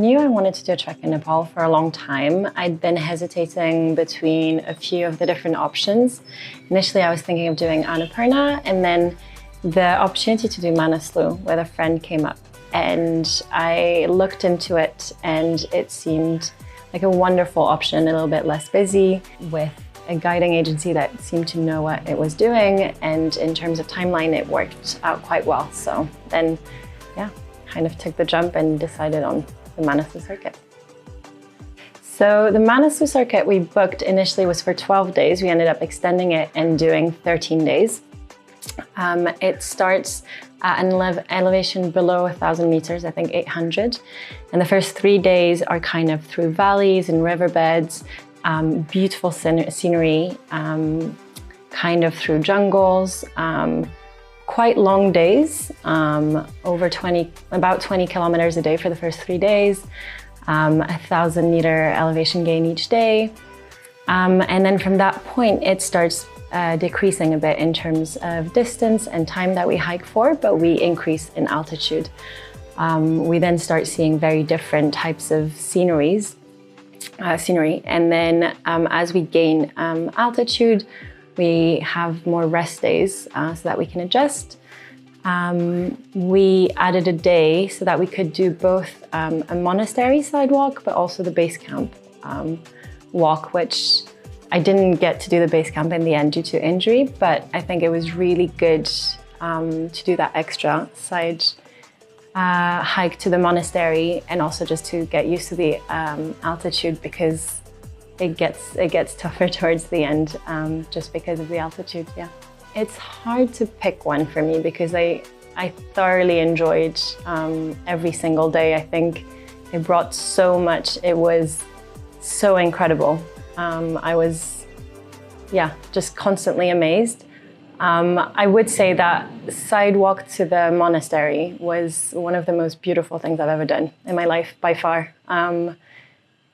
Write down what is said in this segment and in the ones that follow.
knew I wanted to do a trek in Nepal for a long time. I'd been hesitating between a few of the different options. Initially, I was thinking of doing Annapurna, and then the opportunity to do Manaslu with a friend came up. And I looked into it, and it seemed like a wonderful option, a little bit less busy, with a guiding agency that seemed to know what it was doing. And in terms of timeline, it worked out quite well. So then, yeah, kind of took the jump and decided on the Manaslu circuit. So the Manaslu circuit we booked initially was for 12 days. We ended up extending it and doing 13 days. It starts at an elevation below 1,000 meters, I think 800. And the first 3 days are kind of through valleys and riverbeds, beautiful scenery, kind of through jungles, quite long days, about 20 kilometers a day for the first 3 days, 1,000 meter elevation gain each day. And then from that point, it starts decreasing a bit in terms of distance and time that we hike for, but we increase in altitude. We then start seeing very different types of scenery. And then as we gain altitude, we have more rest days so that we can adjust. We added a day so that we could do both a monastery sidewalk, but also the base camp walk, which I didn't get to do the base camp in the end due to injury, but I think it was really good to do that extra side hike to the monastery, and also just to get used to the altitude, because it gets tougher towards the end just because of the altitude. Yeah, it's hard to pick one for me because I thoroughly enjoyed every single day. I think it brought so much. It was so incredible. I was, just constantly amazed. I would say that sidewalk to the monastery was one of the most beautiful things I've ever done in my life, by far. But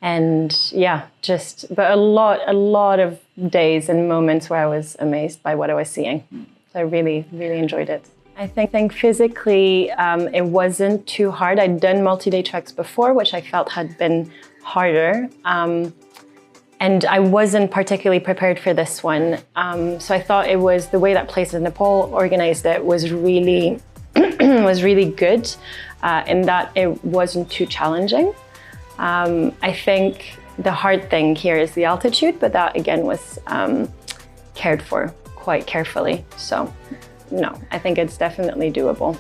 a lot of days and moments where I was amazed by what I was seeing. So I really, really enjoyed it. I think physically it wasn't too hard. I'd done multi-day treks before, which I felt had been harder. And I wasn't particularly prepared for this one. So I thought it was the way that Places in Nepal organized it was really, was really good in that it wasn't too challenging. I think the hard thing here is the altitude, but that again was cared for quite carefully. So no, I think it's definitely doable.